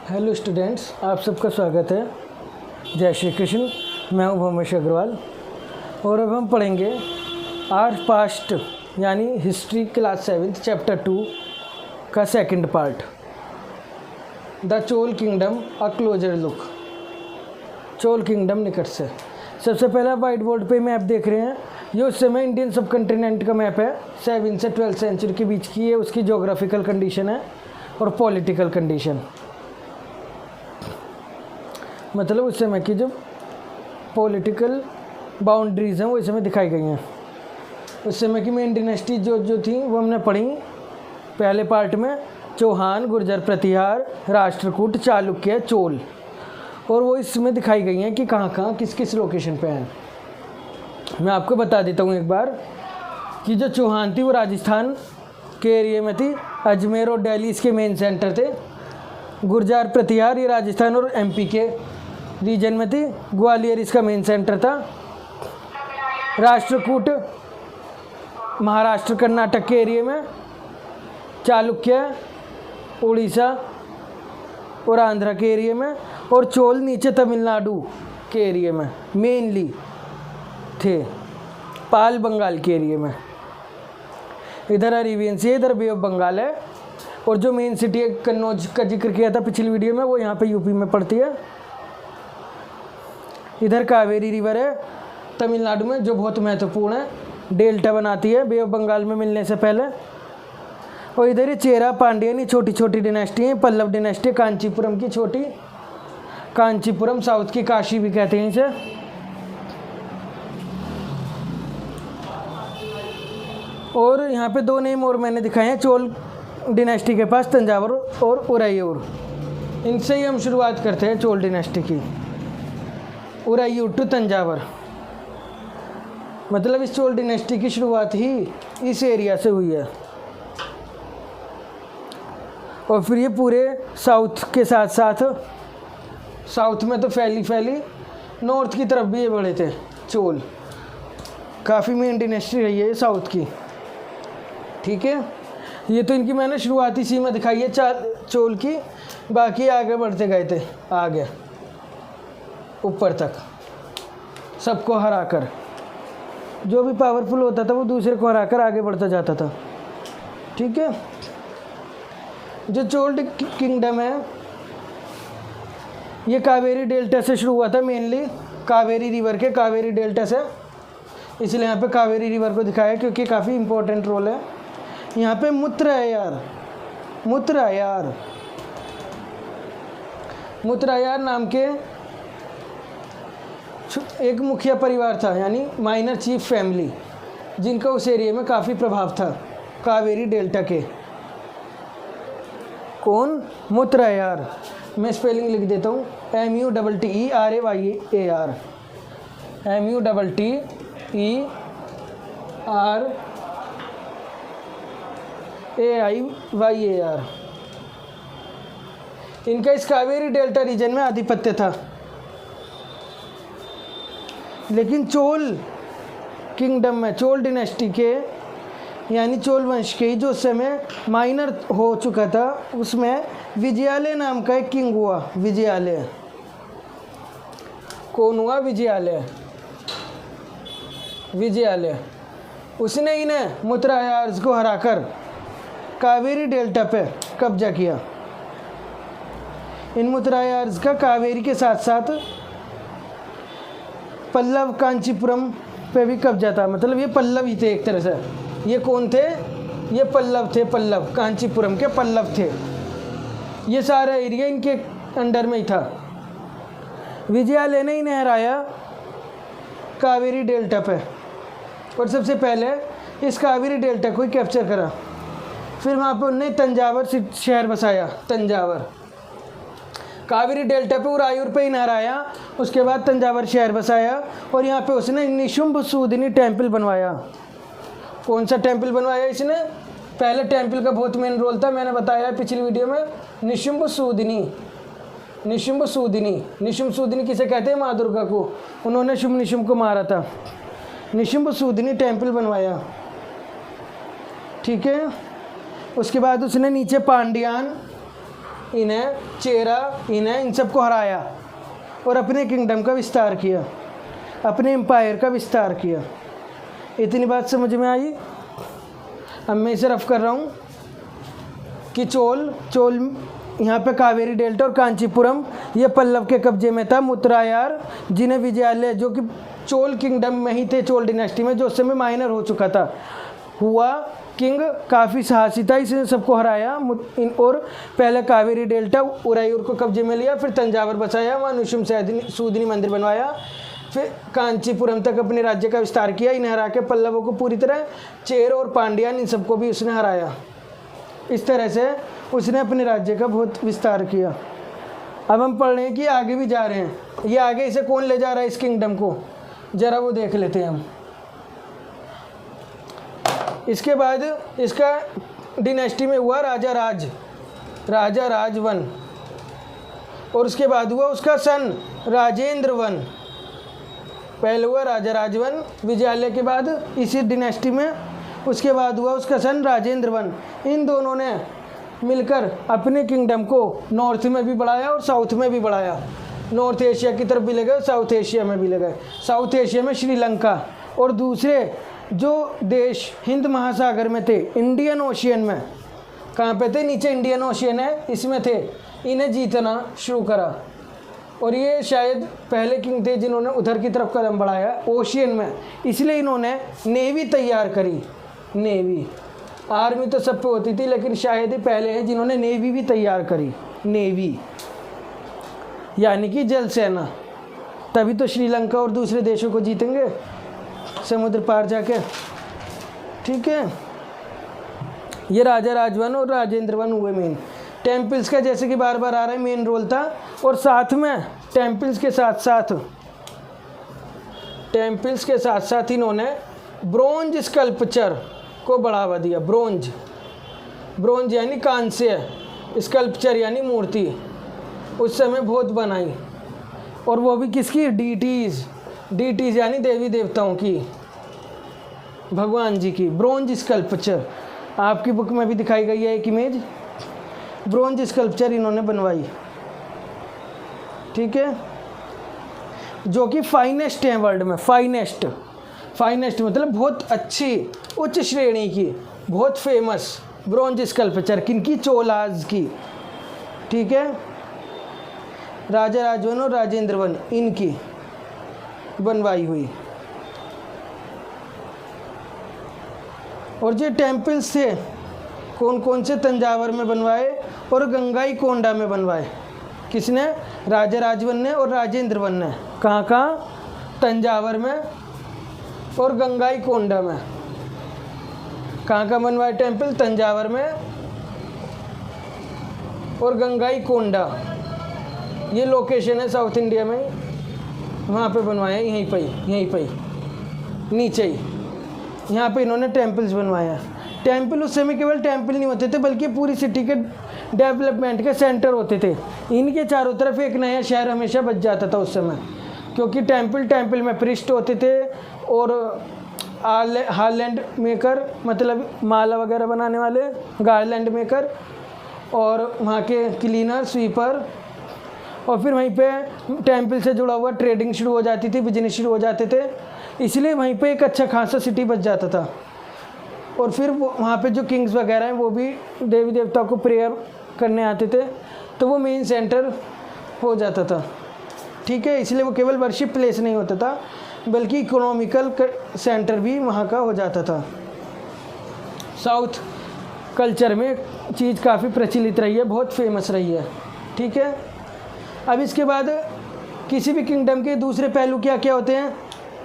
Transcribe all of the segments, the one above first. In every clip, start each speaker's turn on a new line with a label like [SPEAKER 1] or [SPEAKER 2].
[SPEAKER 1] Hello students, आप सबका स्वागत है। जय श्री कृष्ण। मैं हूं भूमेश अग्रवाल और अब हम पढ़ेंगे आर पास्ट यानी हिस्ट्री क्लास 7 चैप्टर 2 का second part, the Chola kingdom a closure look. Chola kingdom निकट से। सबसे पहला वाइट बोर्ड पे मैप देख रहे हैं। ये उस समय इंडियन सब कंटिनेंट का मैप है। 7 से 12th सेंचुरी के बीच की ये उसकी जोग्राफिकल कंडीशन है और पॉलिटिकल कंडीशन, मतलब उस समय की जो पॉलिटिकल बाउंड्रीज हैं वो इस समय दिखाई गई हैं। उस समय की मेन डिनेस्टी जो थी वो हमने पढ़ी पहले पार्ट में। चौहान, गुर्जर, प्रतिहार, राष्ट्रकूट, चालुक्य, चोल, और वो इसमें दिखाई गई हैं कि कहाँ किस किस लोकेशन पे हैं। मैं आपको बता देता हूँ एक बार कि जो चौहान थी वो राजस्थान के एरिया में थी। अजमेर और दिल्ली इसके मेन सेंटर थे। गुर्जर, प्रतिहार ये राजस्थान और एमपी के रीजन में थी। ग्वालियर इसका मेन सेंटर था। राष्ट्रकूट महाराष्ट्र कर्नाटक के एरिया में। चालुक्य उड़ीसा और आंध्र के एरिया में। और चोल नीचे तमिलनाडु के एरिया में मेनली थे, पाल बंगाल के एरिया में। इधर अरेबियन सी है, इधर बे ऑफ बंगाल है। और जो मेन सिटी है कन्नौज का जिक्र किया था पिछली वीडियो में, वो यहाँ पे यूपी में पड़ती है। इधर कावेरी रिवर है तमिलनाडु में, जो बहुत महत्वपूर्ण है, डेल्टा बनाती है बे ऑफ बंगाल में मिलने से पहले। और इधर ये चेरा, पांड्यन, ये छोटी छोटी डिनेस्टी हैं। पल्लव डिनेस्टी, कांचीपुरम की छोटी, कांचीपुरम साउथ की काशी भी कहते हैं इसे। और यहाँ पे दो नेम और मैंने दिखाए हैं चोल डिनेस्टी के पास, तंजावर और उरायूर। इनसे ही हम शुरुआत करते हैं चोल डिनेस्टी की। उरायूर टू तंजावर, मतलब इस चोल डिनेस्टी की शुरुआत ही इस एरिया से हुई है। और फिर ये पूरे साउथ के साथ साथ, साउथ में तो फैली नॉर्थ की तरफ भी ये बढ़े थे चोल। काफ़ी मेन डिनेस्टी रही है ये साउथ की, ठीक है। ये तो इनकी मैंने शुरुआती सीमा दिखाई है चोल की, बाकी आगे बढ़ते गए थे, आगे ऊपर तक सबको हराकर। जो भी पावरफुल होता था वो दूसरे को हराकर आगे बढ़ता जाता था, ठीक है। जो चोल किंगडम है ये कावेरी डेल्टा से शुरू हुआ था, मेनली कावेरी रिवर के कावेरी डेल्टा से। इसलिए यहाँ पे कावेरी रिवर को दिखाया क्योंकि काफ़ी इम्पोर्टेंट रोल है। यहाँ पे मुत्रयार नाम के एक मुखिया परिवार था, यानी माइनर चीफ फैमिली, जिनका उस एरिया में काफ़ी प्रभाव था कावेरी डेल्टा के। कौन? मुत्रयार। मैं स्पेलिंग लिख देता हूँ, MUTTERAYAR, MUTTERAYAR। इनका इस कावेरी डेल्टा रीजन में आधिपत्य था। लेकिन चोल किंगडम में, चोल डिनेस्टी के यानी चोल वंश के ही जो समय माइनर हो चुका था, उसमें विजयालय नाम का एक किंग हुआ। विजयालय कौन हुआ? विजयालय। उसने इन्हें मुत्रयार्स को हराकर कावेरी डेल्टा पे कब्जा किया। इन मुत्रयार्स का कावेरी के साथ साथ पल्लव, कांचीपुरम पे भी कब्जा था। मतलब ये पल्लव ही थे एक तरह से। ये कौन थे? ये पल्लव थे, पल्लव कांचीपुरम के पल्लव थे। ये सारा एरिया इनके अंडर में ही था। विजयालय ने इन्हें हराया कावेरी डेल्टा पे, और सबसे पहले इस कावेरी डेल्टा को ही कैप्चर करा। फिर वहाँ पे उन्होंने तंजावर शहर बसाया। तंजावर कावेरी डेल्टा पे उरायूर पे इन्हें हराया, उसके बाद तंजावर शहर बसाया। और यहाँ पे उसने निशुंभ सूदिनी टेम्पल बनवाया। कौन सा टेम्पल बनवाया इसने? पहले टेम्पल का बहुत मेन रोल था, मैंने बताया पिछली वीडियो में। निशुंभ सूदिनी किसे कहते हैं? माँ दुर्गा को। उन्होंने शुंभ निशुंभ को मारा था। निशुंभ सूदिनी टेम्पल बनवाया, ठीक है। उसके बाद उसने नीचे पांड्यान इन्हें, चेरा, इन्हें, इन सबको हराया और अपने किंगडम का विस्तार किया, अपने एम्पायर का विस्तार किया। इतनी बात समझ में आई। अब मैं इसे रफ कर रहा हूँ कि चोल यहाँ पे कावेरी डेल्टा और कांचीपुरम ये पल्लव के कब्जे में था। मुत्तरायार जिन्हें विजयालय, जो कि चोल किंगडम में ही थे, चोल डिनेस्टी में, जो उस समय माइनर हो चुका था, हुआ किंग काफ़ी साहसी था, इसने सबको हराया। और पहले कावेरी डेल्टा उरायूर को कब्जे में लिया, फिर तंजावर बसाया, वहाँ निशुम सूदिनी मंदिर बनवाया, फिर कांचीपुरम तक अपने राज्य का विस्तार किया। इन्हें हरा के पल्लवों को पूरी तरह, चेर और पांड्यान इन सबको भी उसने हराया। इस तरह से उसने अपने राज्य का बहुत विस्तार किया। अब हम पढ़ रहे हैं कि आगे भी जा रहे हैं। ये आगे इसे कौन ले जा रहा है इस किंगडम को, ज़रा वो देख लेते हैं हम। इसके बाद इसका डिनेस्टी में हुआ राजा राज वन, और उसके बाद हुआ उसका सन राजेंद्र वन। पहले हुआ राजा राजवन विजयालय के बाद इसी डिनेस्टी में, उसके बाद हुआ उसका सन राजेंद्र वन। इन दोनों ने मिलकर अपने किंगडम को नॉर्थ में भी बढ़ाया और साउथ में भी बढ़ाया। नॉर्थ एशिया की तरफ भी ले गए, साउथ एशिया में भी ले गए। साउथ एशिया में श्रीलंका और दूसरे जो देश हिंद महासागर में थे, इंडियन ओशियन में, कहाँ पे थे, नीचे इंडियन ओशियन है, इसमें थे, इन्हें जीतना शुरू करा। और ये शायद पहले किंग थे जिन्होंने उधर की तरफ कदम बढ़ाया ओशियन में, इसलिए इन्होंने नेवी तैयार करी। नेवी, आर्मी तो सब पे होती थी, लेकिन शायद ही पहले हैं जिन्होंने नेवी भी तैयार करी। नेवी यानी कि जल सेना। तभी तो श्रीलंका और दूसरे देशों को जीतेंगे समुद्र पार जाके। ठीक है, ये राजा राजवन और राजेंद्र वन हुए मेन। टेम्पल्स का जैसे कि बार बार आ रहा है मेन रोल था, और साथ में टेम्पल्स के साथ साथ इन्होंने ब्रोंज स्कल्पचर को बढ़ावा दिया। ब्रोंज यानी कांस्य, स्कल्पचर यानी मूर्ति उस समय बहुत बनाई, और वो भी किसकी, डीटीज यानी देवी देवताओं की, भगवान जी की। ब्रोंज स्कल्पचर आपकी बुक में भी दिखाई गई है एक इमेज, ब्रोंज स्कल्पचर इन्होंने बनवाई। ठीक है, जो कि फाइनेस्ट है वर्ल्ड में। फाइनेस्ट मतलब बहुत अच्छी, उच्च श्रेणी की, बहुत फेमस ब्रोंज स्कल्पचर किनकी, चोलाज की। ठीक है, राजा राजवन और राजेंद्र वन इनकी बनवाई हुई। और जो टेम्पल्स थे कौन कौन से, तंजावर में बनवाए और गंगाईकोंडा में बनवाए। किसने, राजा राजवन ने और राजेंद्र वन ने। कहाँ, तंजावर में और गंगाईकोंडा में। कहाँ बनवाए टेम्पल, तंजावर में और गंगाईकोंडा, ये लोकेशन है साउथ इंडिया में, वहाँ पे बनवाया, यहीं पे नीचे ही, यहाँ पे इन्होंने टेम्पल्स बनवाया। टेम्पल उस समय केवल टेम्पल नहीं होते थे, बल्कि पूरी सिटी के डेवलपमेंट के सेंटर होते थे। इनके चारों तरफ एक नया शहर हमेशा बच जाता था उस समय, क्योंकि टेम्पल में प्रिस्ट होते थे, और हार्लैंड मेकर मतलब माला वगैरह बनाने वाले, गार्लैंड मेकर, और वहाँ के क्लीनर, स्वीपर, और फिर वहीं पे टेम्पल से जुड़ा हुआ ट्रेडिंग शुरू हो जाती थी, बिजनेस शुरू हो जाते थे, इसलिए वहीं पे एक अच्छा खासा सिटी बच जाता था। और फिर वहाँ पे जो किंग्स वगैरह हैं वो भी देवी देवताओं को प्रेयर करने आते थे, तो वो मेन सेंटर हो जाता था। ठीक है, इसलिए वो केवल वर्शिप प्लेस नहीं होता था, बल्कि इकोनॉमिकल सेंटर भी वहाँ का हो जाता था। साउथ कल्चर में चीज़ काफ़ी प्रचलित रही है, बहुत फेमस रही है। ठीक है, अब इसके बाद किसी भी किंगडम के दूसरे पहलू क्या क्या होते हैं।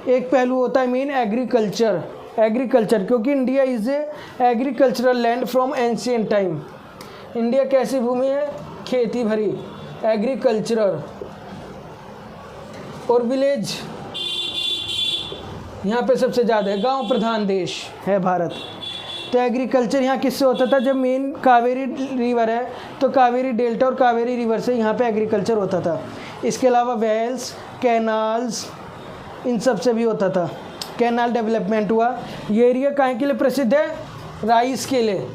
[SPEAKER 1] एक पहलू होता है मेन एग्रीकल्चर, क्योंकि India is a agricultural land from ancient time. India कैसी भूमि है, खेती भरी, एग्रीकल्चरल। और विलेज यहाँ पे सबसे ज़्यादा है, गांव प्रधान देश है भारत। तो एग्रीकल्चर यहाँ किससे होता था, जब मेन कावेरी रिवर है तो कावेरी डेल्टा और कावेरी रिवर से यहाँ पे एग्रीकल्चर होता था। इसके अलावा वेल्स, कैनाल्स, इन सब से भी होता था। कैनाल डेवलपमेंट हुआ। ये एरिया काहे के लिए प्रसिद्ध है, राइस के लिए।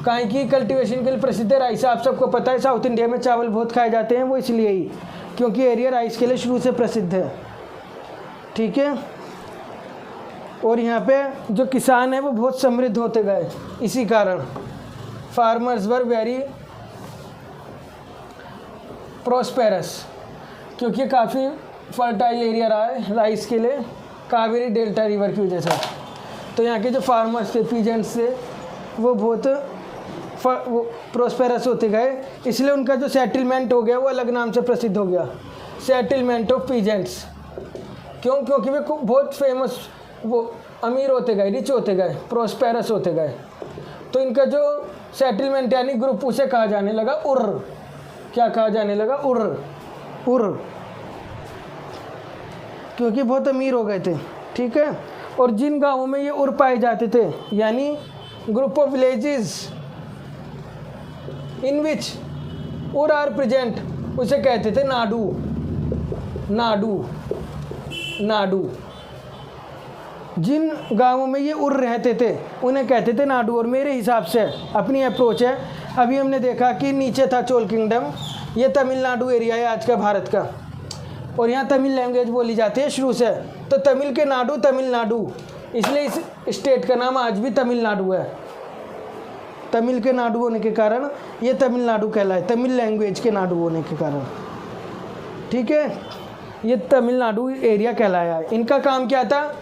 [SPEAKER 1] कहाँ की कल्टीवेशन के लिए प्रसिद्ध है? राइस। आप सबको पता है साउथ इंडिया में चावल बहुत खाए जाते हैं, वो इसलिए ही क्योंकि एरिया राइस के लिए शुरू से प्रसिद्ध है। ठीक है, और यहाँ पे जो किसान है वो बहुत समृद्ध होते गए इसी कारण। फार्मर्स वर वेरी प्रोस्पेरस, क्योंकि काफ़ी फर्टाइल एरिया रहा है राइस के लिए कावेरी डेल्टा रिवर की वजह से। तो यहाँ के जो फार्मर्स थे, पीजेंट्स थे, वो बहुत प्रोस्पेरस होते गए, इसलिए उनका जो सेटलमेंट हो गया वो अलग नाम से प्रसिद्ध हो गया, सेटलमेंट ऑफ पीजेंट्स। क्यों? क्योंकि वे बहुत फेमस, वो अमीर होते गए, रिच होते गए, प्रोस्पेरस होते गए। तो इनका जो सेटलमेंट यानी ग्रुप, उसे कहा जाने लगा उर। क्या कहा जाने लगा? उर, क्योंकि बहुत अमीर हो गए थे। ठीक है, और जिन गांवों में ये उर पाए जाते थे, यानी ग्रुप ऑफ विलेजेस इन विच उर आर प्रेजेंट, उसे कहते थे नाडू। जिन गांवों में ये उर रहते थे उन्हें कहते थे नाडू। और मेरे हिसाब से अपनी अप्रोच है, अभी हमने देखा कि नीचे था चोल किंगडम, ये तमिलनाडु एरिया है आज का भारत का, और यहाँ तमिल लैंग्वेज बोली जाती है शुरू से। तो तमिल के नाडु तमिलनाडु, इसलिए इस स्टेट का नाम आज भी तमिलनाडु है। तमिल के नाडु होने के कारण ये तमिलनाडु कहलाए, तमिल लैंग्वेज के नाडु होने के कारण। ठीक है, ये तमिलनाडु एरिया कहलाया है। इनका काम क्या था?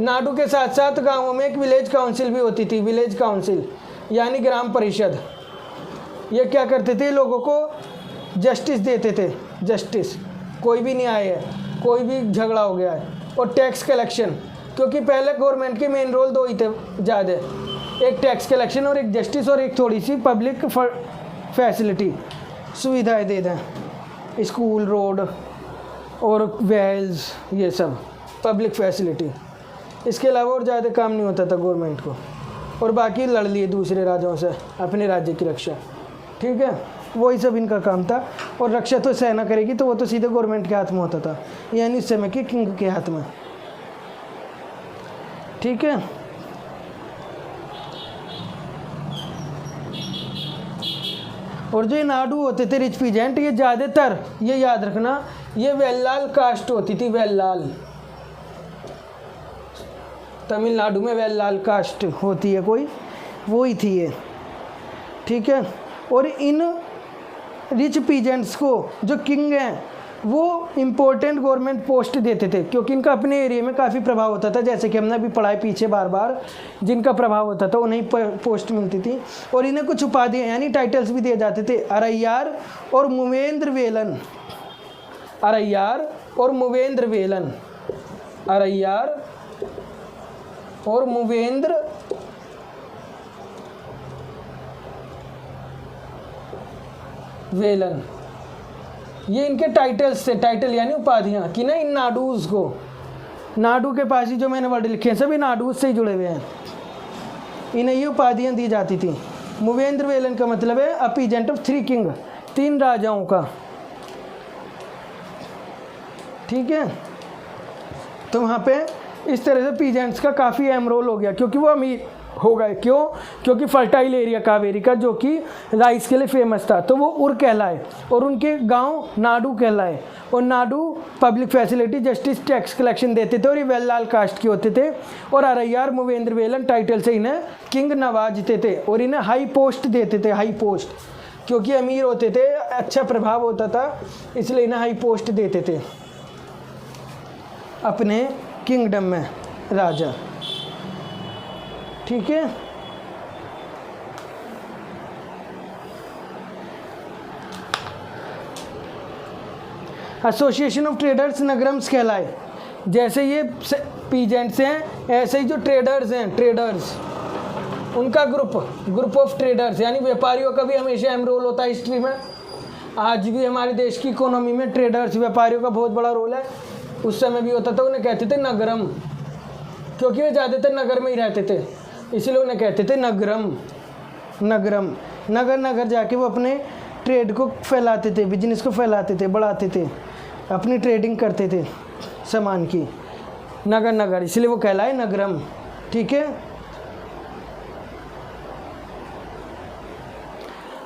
[SPEAKER 1] नाडु के साथ साथ गांवों में एक विलेज काउंसिल भी होती थी, विलेज काउंसिल यानी ग्राम परिषद। ये क्या करते थे? लोगों को जस्टिस देते थे, जस्टिस, कोई भी न्याय है, कोई भी झगड़ा हो गया है। और टैक्स कलेक्शन, क्योंकि पहले गवर्नमेंट के मेन रोल दो ही थे ज़्यादा, एक टैक्स कलेक्शन और एक जस्टिस, और एक थोड़ी सी पब्लिक फैसिलिटी, सुविधाएं दे दें, स्कूल, रोड और वेल्स, ये सब पब्लिक फैसिलिटी। इसके अलावा और ज़्यादा काम नहीं होता था गवर्नमेंट को, और बाकी लड़ लिए दूसरे राजाओं से अपने राज्य की रक्षा। ठीक है, वही सब इनका काम था। और रक्षा तो सेना करेगी, तो वो तो सीधे गवर्नमेंट के हाथ में होता था, यानी उस समय के किंग के हाथ में। ठीक है, और जो ये नाडू होते थे, रिच पीजेंट, ये ज़्यादातर, ये याद रखना, ये वेल्लाल कास्ट होती थी, वेल्लाल। तमिलनाडु में वेल्लाल कास्ट होती है कोई, वो ही थी ये। ठीक है, और इन रिच पीजेंट्स को जो किंग हैं वो इम्पोर्टेंट गवर्नमेंट पोस्ट देते थे, क्योंकि इनका अपने एरिया में काफ़ी प्रभाव होता था। जैसे कि हमने अभी पढ़ा है पीछे बार बार, जिनका प्रभाव होता था उन्हें पोस्ट मिलती थी। और इन्हें कुछ उपाधियाँ यानी टाइटल्स भी दिए जाते थे, अरैयार और मुवेंद्र वेलन। अरैयार और मुवेंद्र वेलन, अरैयार और मुवेंद्र वेलन, ये इनके टाइटल्स थे। टाइटल यानी उपाधियाँ कि ना इन नाडूज को, नाडू के पास ही जो मैंने वर्ड लिखे हैं सभी नाडूज से ही जुड़े हुए हैं, इन्हें ये उपाधियाँ दी जाती थी। मुवेंद्र वेलन का मतलब है अ पीजेंट ऑफ 3 किंग, 3 राजाओं का। ठीक है, तो वहाँ पे इस तरह से पीजेंट्स का काफ़ी अहम रोल हो गया, क्योंकि वो अमीर हो गए। क्यों? क्योंकि फर्टाइल एरिया कावेरी का, जो कि राइस के लिए फेमस था, तो वो उर कहलाए, और उनके गांव नाडू कहलाए। और Nadu public facility, justice, tax collection देते थे, और ये वेल्लाल कास्ट के होते थे। और अरैयार मुवेंद्र वेलन टाइटल से इन्हें किंग नवाजते थे, और इन्हें हाई पोस्ट देते थे, हाई पोस्ट, क्योंकि अमीर होते थे, अच्छा प्रभाव होता था, इसलिए इन्हें हाई पोस्ट देते थे अपने किंगडम में, राजा। ठीक है, एसोसिएशन ऑफ ट्रेडर्स नगरम्स कहलाए। जैसे ये पीजेंट्स हैं, ऐसे ही जो ट्रेडर्स हैं, ट्रेडर्स, उनका ग्रुप ऑफ ट्रेडर्स यानी व्यापारियों का भी हमेशा अहम रोल होता है हिस्ट्री में। आज भी हमारे देश की इकोनॉमी में ट्रेडर्स, व्यापारियों का बहुत बड़ा रोल है। उस समय भी होता था, उन्हें कहते थे नगरम, क्योंकि वे ज़्यादातर नगर में ही रहते थे, इसलिए उन्हें कहते थे नगरम। नगरम, नगर नगर जाके वो अपने ट्रेड को फैलाते थे, बिजनेस को फैलाते थे, बढ़ाते थे, अपनी ट्रेडिंग करते थे सामान की, नगर नगर, इसलिए वो कहलाए नगरम। ठीक है,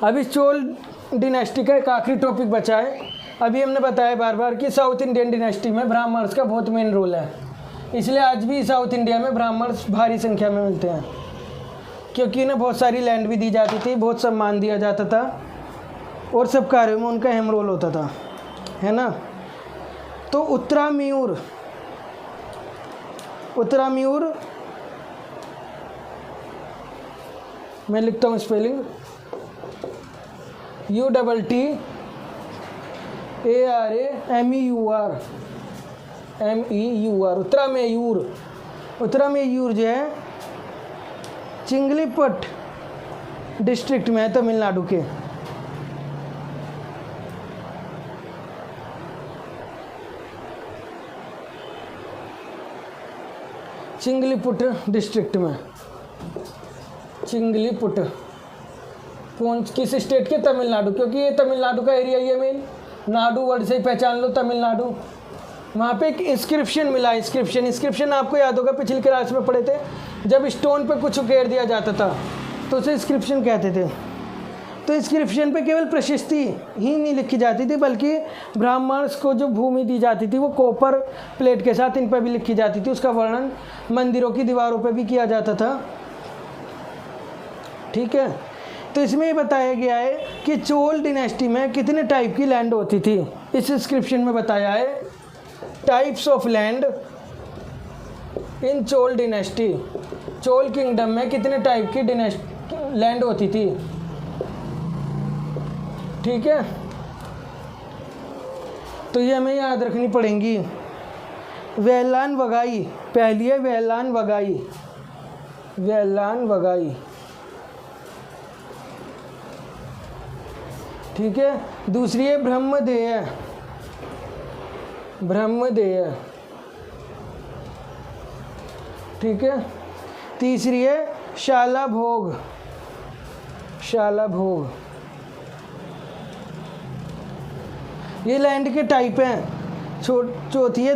[SPEAKER 1] अब इस चोल डिनेस्टी का एक आखिरी टॉपिक बचा है। अभी हमने बताया बार बार कि साउथ इंडियन डिनेस्टी में ब्राह्मण्स का बहुत मेन रोल है, इसलिए आज भी साउथ इंडिया में ब्राह्मण्स भारी संख्या में मिलते हैं, क्योंकि इन्हें बहुत सारी लैंड भी दी जाती थी, बहुत सम्मान दिया जाता था और सब कार्यों में उनका अहम रोल होता था, है ना। तो उत्तराम्यूर मैं लिखता हूँ स्पेलिंग UTTARAMEUR उत्तराम्यूर जो है चिंगलीपट डिस्ट्रिक्ट में है तमिलनाडु के। चिंगलीपुट डिस्ट्रिक्ट में, चिंगलीपुट कौन किस स्टेट के? तमिलनाडु, क्योंकि ये तमिलनाडु का एरिया ही है मेन। नाडु वर्ड से ही पहचान लो तमिलनाडु। वहाँ पे एक इंस्क्रिप्शन मिला, इंस्क्रिप्शन आपको याद होगा पिछली क्लास में पढ़े थे, जब स्टोन पे कुछ उकेर दिया जाता था तो उसे इंस्क्रिप्शन कहते थे। तो इंस्क्रिप्शन पे केवल प्रशस्ति ही नहीं लिखी जाती थी, बल्कि ब्राह्मण्स को जो भूमि दी जाती थी वो कॉपर प्लेट के साथ इन पर भी लिखी जाती थी। उसका वर्णन मंदिरों की दीवारों पे भी किया जाता था, ठीक है। तो इसमें ये बताया गया है कि चोल डिनेस्टी में कितने टाइप की लैंड होती थी। इस इंस्क्रिप्शन में बताया है types of land in Chola dynasty. Chola kingdom में कितने टाइप की लैंड होती थी, ठीक है। तो ये हमें याद रखनी पड़ेंगी। वेलान वगाई पहली है, वेलान वगाई, ठीक है। दूसरी है ब्रह्मदेय, ठीक है। तीसरी है शाला भोग, ये लैंड के टाइप हैं। चौथी है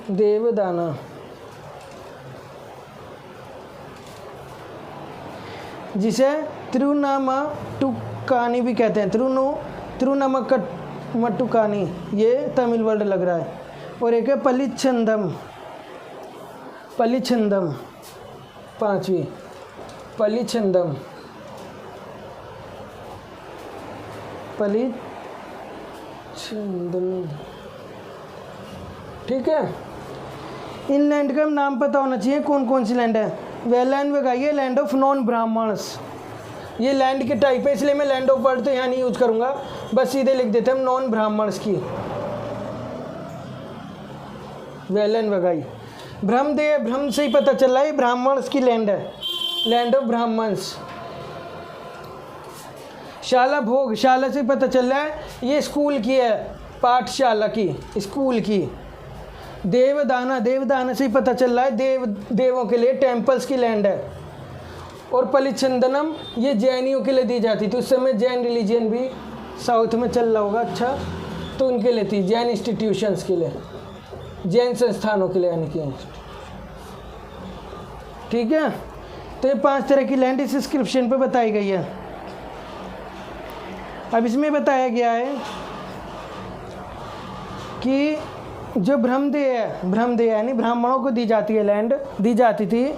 [SPEAKER 1] देवदाना, जिसे तिरुनामटुकानी भी कहते हैं। तिरुनामटुकानी ये तमिल वर्ड लग रहा है। और एक है पलिच्छंदम, पांचवी पलिच्छंदम, ठीक है। इन लैंड का नाम पता होना चाहिए कौन कौन सी लैंड है। वेलैंड वगाई लैंड ऑफ नॉन ब्राह्मण्स, ये लैंड के टाइप है, इसलिए मैं लैंड ऑफ वर्ड तो यहाँ नहीं यूज करूँगा, बस सीधे लिख देते हैं हम नॉन ब्राह्मण्स की। वेलैंड वगाई। भ्रम से ही पता चल रहा है ब्राह्मण्स की लैंड है, लैंड ऑफ ब्राह्मण्स। शाला भोग, शाला से पता चल रहा है ये स्कूल की है, पाठशाला की, स्कूल की। देवदाना से पता चल रहा है देवों के लिए टेम्पल्स की लैंड है। और पलिच्छंदनम ये जैनियों के लिए दी जाती थी, उस समय जैन रिलीजन भी साउथ में चल रहा होगा, अच्छा, तो उनके लिए थी, जैन इंस्टीट्यूशंस के लिए, जैन संस्थानों के लिए, यानी कि, ठीक है। तो ये 5 तरह की लैंड इस इंस्क्रिप्शन पे बताई गई है। अब इसमें बताया गया है कि जो ब्रह्मदेय यानी ब्राह्मणों को दी जाती है लैंड, दी जाती थी,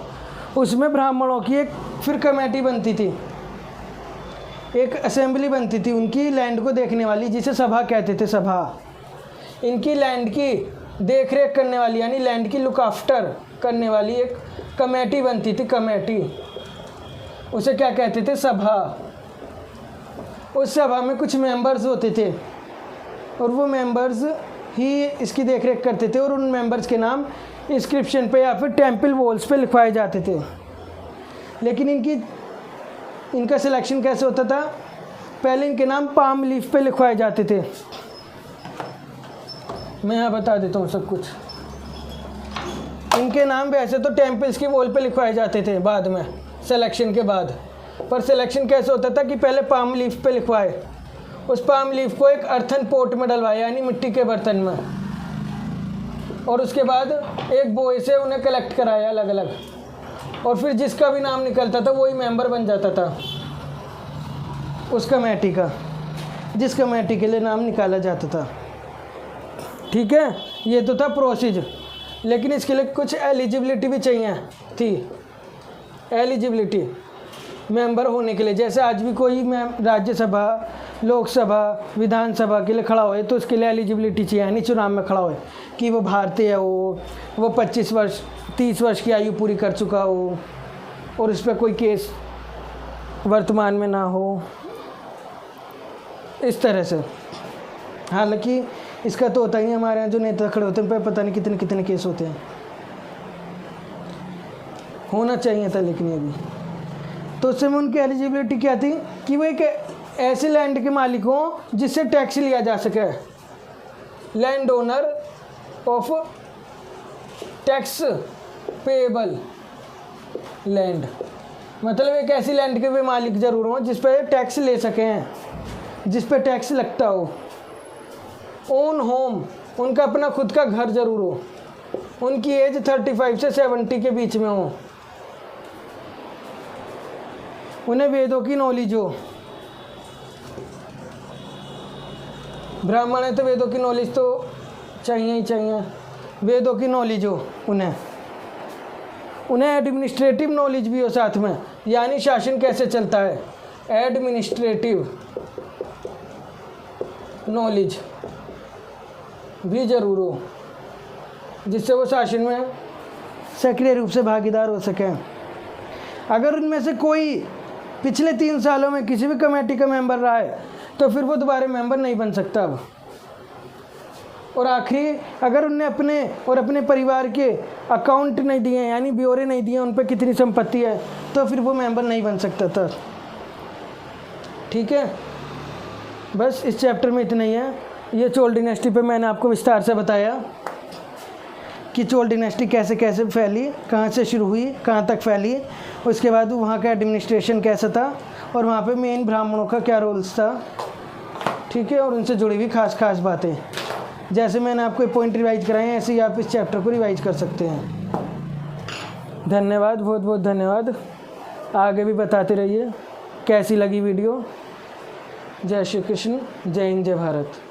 [SPEAKER 1] उसमें ब्राह्मणों की एक फिर कमेटी बनती थी, एक असेंबली बनती थी उनकी लैंड को देखने वाली, जिसे सभा कहते थे, सभा। इनकी लैंड की देख रेख करने वाली, यानी लैंड की लुक आफ्टर करने वाली एक कमेटी बनती थी, कमेटी, उसे क्या कहते थे? सभा। उस सभा में कुछ मेंबर्स होते थे और वो मेंबर्स ही इसकी देखरेख करते थे, और उन मेंबर्स के नाम इंस्क्रिप्शन पे या फिर टेंपल वॉल्स पे लिखवाए जाते थे। लेकिन इनका सिलेक्शन कैसे होता था? पहले इनके नाम पाम लीफ पे लिखवाए जाते थे। मैं यहाँ बता देता हूँ सब कुछ। इनके नाम वैसे तो टेंपल्स की वॉल पे लिखवाए जाते थे बाद में, सिलेक्शन के बाद, पर सिलेक्शन कैसे होता था कि पहले पाम लीफ पे लिखवाए, उस पाम लीफ को एक अर्थन पोट में डलवाया, यानी मिट्टी के बर्तन में, और उसके बाद एक बोए से उन्हें कलेक्ट कराया अलग अलग, और फिर जिसका भी नाम निकलता था वही मेंबर बन जाता था। उस कमेटी का, जिस कमेटी के लिए नाम निकाला जाता था। ठीक है, ये तो था प्रोसीजर, लेकिन इसके लिए कुछ एलिजिबिलिटी भी चाहिए थी। एलिजिबिलिटी मेंबर होने के लिए, जैसे आज भी कोई राज्यसभा, लोकसभा, विधानसभा के लिए खड़ा होए तो उसके लिए एलिजिबिलिटी चाहिए, यानी चुनाव में खड़ा होए कि वो भारतीय हो, वो 25 वर्ष 30 वर्ष की आयु पूरी कर चुका हो और उस पर कोई केस वर्तमान में ना हो, इस तरह से। हालांकि इसका तो होता ही नहीं, हमारे यहाँ जो नेता खड़े होते हैं उन पर पता नहीं कितने कितने केस होते हैं। होना चाहिए था लेकिन ये भी। तो उस समय उनकी एलिजिबिलिटी क्या थी कि वो एक ऐसे लैंड के मालिक हों जिससे टैक्स लिया जा सके, land owner of tax payable land, मतलब एक ऐसी लैंड के वे मालिक जरूर हों जिस पर टैक्स ले सकें, जिस पर टैक्स लगता हो। ओन होम, उनका अपना खुद का घर जरूर हो, उनकी एज 35 से 70 के बीच में हो, उन्हें वेदों की नॉलेज हो। ब्राह्मण है तो वेदों की नॉलेज तो चाहिए ही चाहिए, वेदों की नॉलेज हो उन्हें एडमिनिस्ट्रेटिव नॉलेज भी हो साथ में, यानी शासन कैसे चलता है, एडमिनिस्ट्रेटिव नॉलेज भी जरूर हो, जिससे वो शासन में सक्रिय रूप से भागीदार हो सकें। अगर उनमें से कोई पिछले 3 सालों में किसी भी कमेटी का मेंबर रहा है तो फिर वो दोबारा मेंबर नहीं बन सकता अब। और आखिरी, अगर उनने अपने और अपने परिवार के अकाउंट नहीं दिए, यानी ब्यौरे नहीं दिए उन पर कितनी संपत्ति है, तो फिर वो मेंबर नहीं बन सकता था। ठीक है, बस इस चैप्टर में इतना ही है। ये चोल डिनेस्टी पे मैंने आपको विस्तार से बताया कि चोल डिनेस्टी कैसे कैसे फैली, कहाँ से शुरू हुई, कहाँ तक फैली, उसके बाद वहाँ का एडमिनिस्ट्रेशन कैसा था और वहाँ पे मेन ब्राह्मणों का क्या रोल्स था। ठीक है, और उनसे जुड़ी हुई खास बातें, जैसे मैंने आपको पॉइंट रिवाइज कराए हैं ऐसे ही आप इस चैप्टर को रिवाइज कर सकते हैं। धन्यवाद, बहुत बहुत धन्यवाद। आगे भी बताते रहिए कैसी लगी वीडियो। जय श्री कृष्ण, जय हिंद, जय भारत।